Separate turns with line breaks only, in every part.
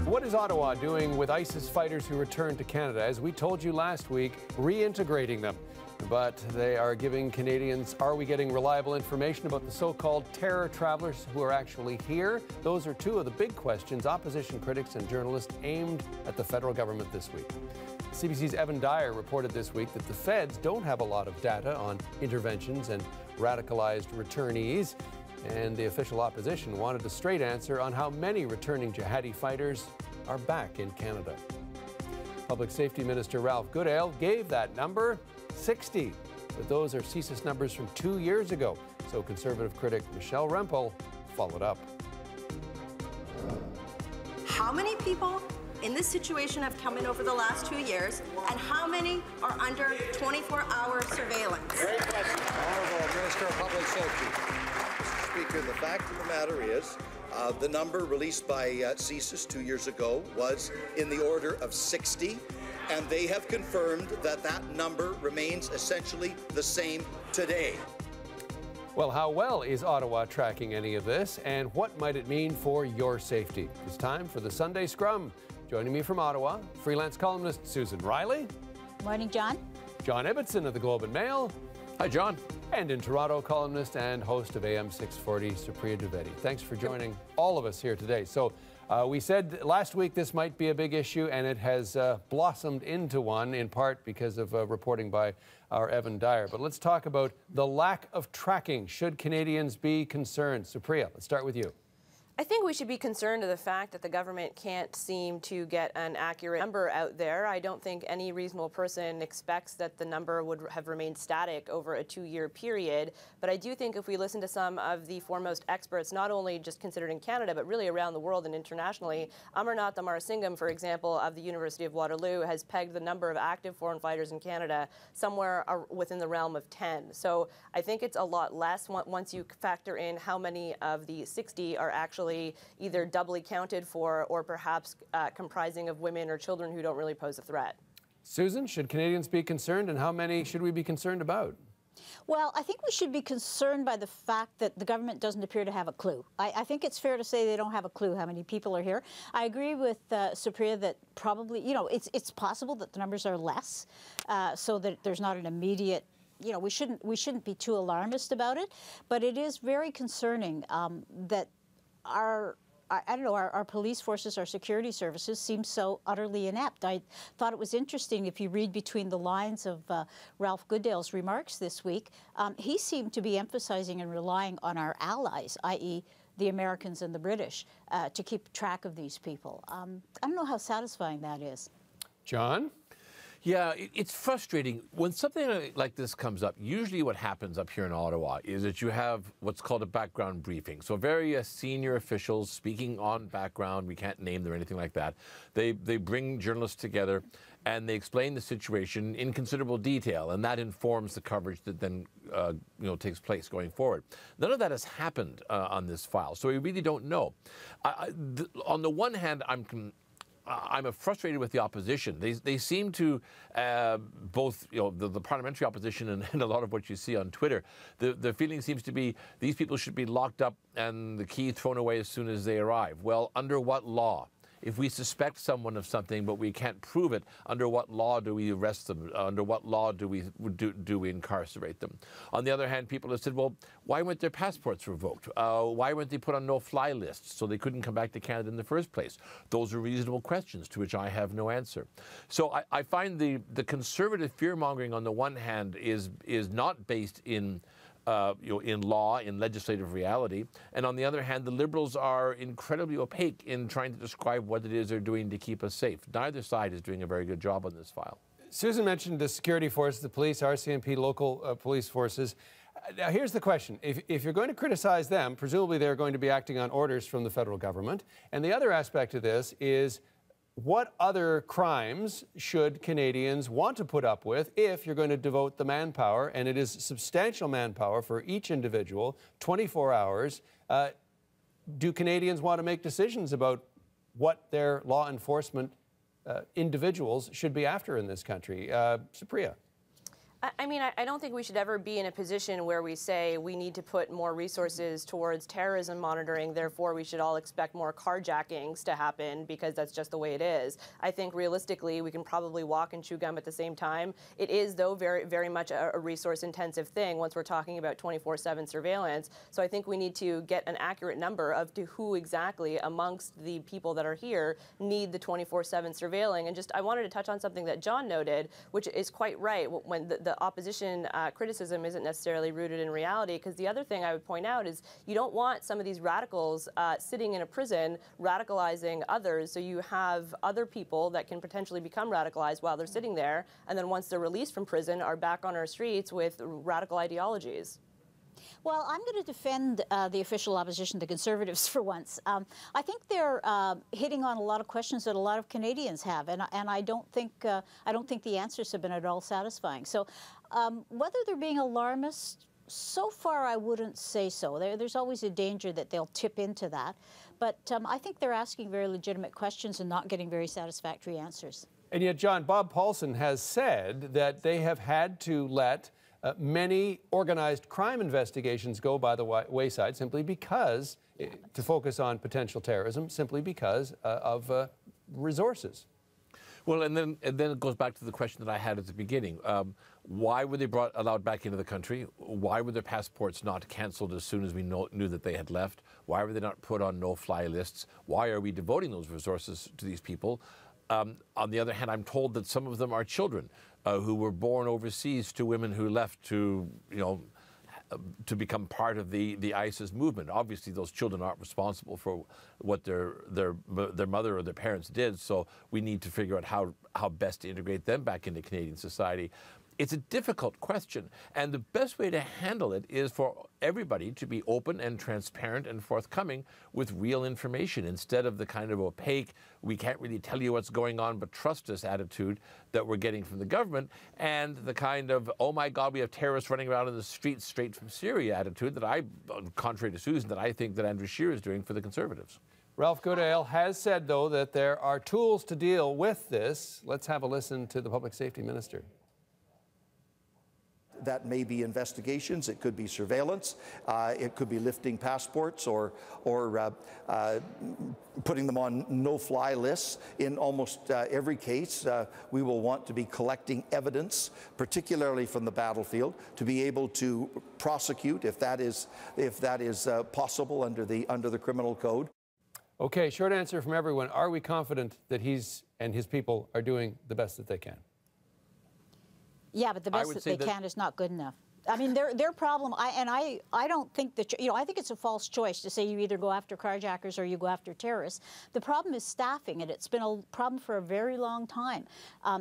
What is Ottawa doing with ISIS fighters who returned to Canada? As we told you last week, reintegrating them. But they are giving Canadians, are we getting reliable information about the so-called terror travelers who are actually here? Those are two of the big questions opposition critics and journalists aimed at the federal government this week. CBC's Evan Dyer reported this week that the feds don't have a lot of data on interventions and radicalized returnees. And the official opposition wanted a straight answer on how many returning jihadi fighters are back in Canada. Public Safety Minister Ralph Goodale gave that number, 60. But those are CSIS numbers from 2 years ago. So Conservative critic Michelle Rempel followed up.
How many people in this situation have come in over the last 2 years, and how many are under 24-hour surveillance?
Great question. Honourable Minister of Public Safety. Speaker, the fact of the matter is the number released by CSIS 2 years ago was in the order of 60, and they have confirmed that that number remains essentially the same today.
Well, how well is Ottawa tracking any of this, and what might it mean for your safety? It's time for the Sunday Scrum. Joining me from Ottawa, freelance columnist Susan Riley.
Morning, John.
John Ibbotson of the Globe and Mail.
Hi, John.
And in Toronto, columnist and host of AM 640, Supriya Dwivedi. Thanks for joining all of us here today. So we said last week this might be a big issue, and it has blossomed into one, in part because of reporting by our Evan Dyer. But let's talk about the lack of tracking. Should Canadians be concerned? Supriya, let's start with you.
I think we should be concerned of the fact that the government can't seem to get an accurate number out there. I don't think any reasonable person expects that the number would have remained static over a 2-year period. But I do think if we listen to some of the foremost experts, not only just considered in Canada, but really around the world and internationally, Amarnath Amarasingam, for example, of the University of Waterloo, has pegged the number of active foreign fighters in Canada somewhere within the realm of 10. So I think it's a lot less once you factor in how many of the 60 are actually either doubly counted for or perhaps comprising of women or children who don't really pose a threat.
Susan, should Canadians be concerned, and how many should we be concerned about?
Well, I think we should be concerned by the fact that the government doesn't appear to have a clue. I think it's fair to say they don't have a clue how many people are here. I agree with Supriya that probably, it's possible that the numbers are less, so that there's not an immediate, we shouldn't be too alarmist about it, but it is very concerning that our police forces, our security services seem so utterly inept. I thought it was interesting, if you read between the lines of Ralph Goodale's remarks this week, he seemed to be emphasizing and relying on our allies, i.e. the Americans and the British, to keep track of these people. I don't know how satisfying that is.
John?
Yeah, it's frustrating. When something like this comes up, usually what happens up here in Ottawa is that you have what's called a background briefing. So very senior officials speaking on background, we can't name them or anything like that. They bring journalists together and they explain the situation in considerable detail, and that informs the coverage that then takes place going forward. None of that has happened on this file, so we really don't know. On the one hand, I'm frustrated with the opposition. They seem to, both the parliamentary opposition and a lot of what you see on Twitter, the feeling seems to be these people should be locked up and the key thrown away as soon as they arrive. Well, under what law? If we suspect someone of something but we can't prove it, under what law do we arrest them? Under what law do we incarcerate them? On the other hand, people have said, well, why weren't their passports revoked? Why weren't they put on no-fly lists so they couldn't come back to Canada in the first place? Those are reasonable questions to which I have no answer. So I find the conservative fear-mongering on the one hand is not based in law, in legislative reality. And on the other hand, the Liberals are incredibly opaque in trying to describe what it is they're doing to keep us safe. Neither side is doing a very good job on this file.
Susan mentioned the security forces, the police, RCMP, local police forces. Now, here's the question. If you're going to criticize them, presumably they're going to be acting on orders from the federal government. And the other aspect of this is, what other crimes should Canadians want to put up with if you're going to devote the manpower, and it is substantial manpower for each individual, 24 hours? Do Canadians want to make decisions about what their law enforcement individuals should be after in this country? Supriya.
I mean, I don't think we should ever be in a position where we say we need to put more resources towards terrorism monitoring, therefore we should all expect more carjackings to happen because that's just the way it is. I think realistically we can probably walk and chew gum at the same time. It is, though, very, very much a resource-intensive thing once we're talking about 24/7 surveillance. So I think we need to get an accurate number of to who exactly amongst the people that are here need the 24/7 surveilling. And just I wanted to touch on something that John noted, which is quite right, when the opposition criticism isn't necessarily rooted in reality, because the other thing I would point out is you don't want some of these radicals sitting in a prison radicalizing others, so you have other people that can potentially become radicalized while they're sitting there, and then once they're released from prison are back on our streets with radical ideologies.
Well, I'm going to defend the official opposition, the Conservatives, for once. I think they're hitting on a lot of questions that a lot of Canadians have, and I don't think the answers have been at all satisfying. So, whether they're being alarmist, so far I wouldn't say so. There's always a danger that they'll tip into that, but I think they're asking very legitimate questions and not getting very satisfactory answers.
And yet, John, Bob Paulson has said that they have had to let many organized crime investigations go by the wayside simply because, to focus on potential terrorism, simply because of resources.
Well, and then it goes back to the question that I had at the beginning. Why were they allowed back into the country? Why were their passports not canceled as soon as we knew that they had left? Why were they not put on no-fly lists? Why are we devoting those resources to these people? On the other hand, I'm told that some of them are children who were born overseas to women who left to, to become part of the ISIS movement. Obviously, those children aren't responsible for what their mother or their parents did, so we need to figure out how best to integrate them back into Canadian society. It's a difficult question, and the best way to handle it is for everybody to be open and transparent and forthcoming with real information instead of the kind of opaque, we can't really tell you what's going on but trust us attitude that we're getting from the government, and the kind of, oh my God, we have terrorists running around in the streets straight from Syria attitude that contrary to Susan, that I think that Andrew Scheer is doing for the Conservatives.
Ralph Goodale has said, though, that there are tools to deal with this. Let's have a listen to the Public Safety Minister.
That may be investigations, it could be surveillance, it could be lifting passports or putting them on no-fly lists. In almost every case, we will want to be collecting evidence, particularly from the battlefield, to be able to prosecute if that is possible under the criminal code.
Okay, short answer from everyone. Are we confident that he's and his people are doing the best that they can?
Yeah, but the best that they can is not good enough. I mean, their problem, I don't think that, I think it's a false choice to say you either go after carjackers or you go after terrorists. The problem is staffing, and it's been a problem for a very long time.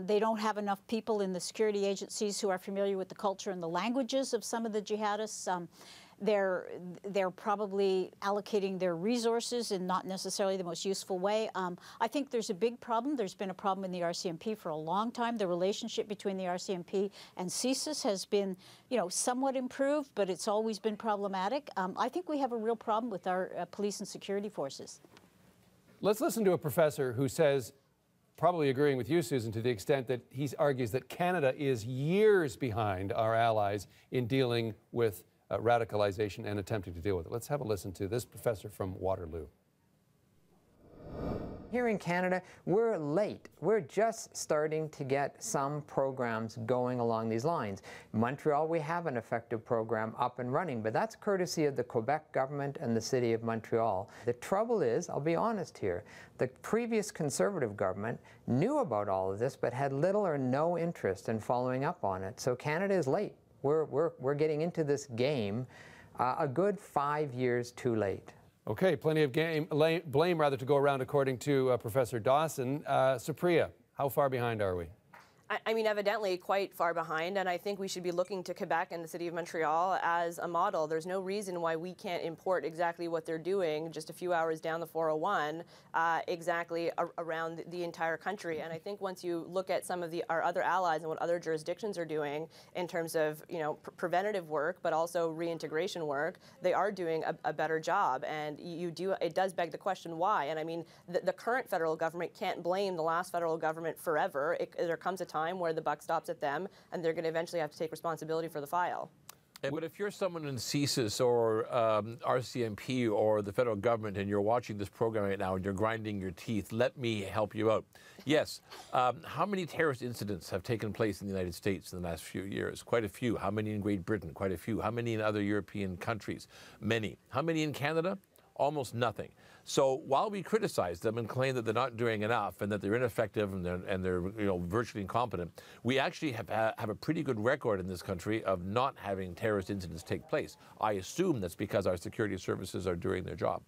They don't have enough people in the security agencies who are familiar with the culture and the languages of some of the jihadists. They're probably allocating their resources in not necessarily the most useful way. I think there's a big problem. There's been a problem in the RCMP for a long time. The relationship between the RCMP and CSIS has been, somewhat improved, but it's always been problematic. I think we have a real problem with our police and security forces.
Let's listen to a professor who says, probably agreeing with you, Susan, to the extent that he argues that Canada is years behind our allies in dealing with radicalization and attempting to deal with it. Let's have a listen to this professor from Waterloo.
Here in Canada, we're late. We're just starting to get some programs going along these lines. In Montreal, we have an effective program up and running, but that's courtesy of the Quebec government and the City of Montreal. The trouble is, I'll be honest here, the previous Conservative government knew about all of this, but had little or no interest in following up on it. So Canada is late. We're getting into this game a good 5 years too late.
Okay, plenty of blame rather to go around, according to Professor Dawson. Supriya, how far behind are we?
I mean, evidently quite far behind, and I think we should be looking to Quebec and the City of Montreal as a model. There's no reason why we can't import exactly what they're doing just a few hours down the 401 exactly around the entire country. And I think once you look at some of our other allies and what other jurisdictions are doing in terms of preventative work, but also reintegration work, they are doing a better job. And it does beg the question why. And I mean, the current federal government can't blame the last federal government forever. There comes a time time where the buck stops at them, and they're going to eventually have to take responsibility for the file.
But if you're someone in CSIS or RCMP or the federal government and you're watching this program right now and you're grinding your teeth, let me help you out. Yes, how many terrorist incidents have taken place in the United States in the last few years? Quite a few. How many in Great Britain? Quite a few. How many in other European countries? Many. How many in Canada? Almost nothing. So while we criticize them and claim that they're not doing enough and that they're ineffective and they're virtually incompetent, we actually have a pretty good record in this country of not having terrorist incidents take place. I assume that's because our security services are doing their job.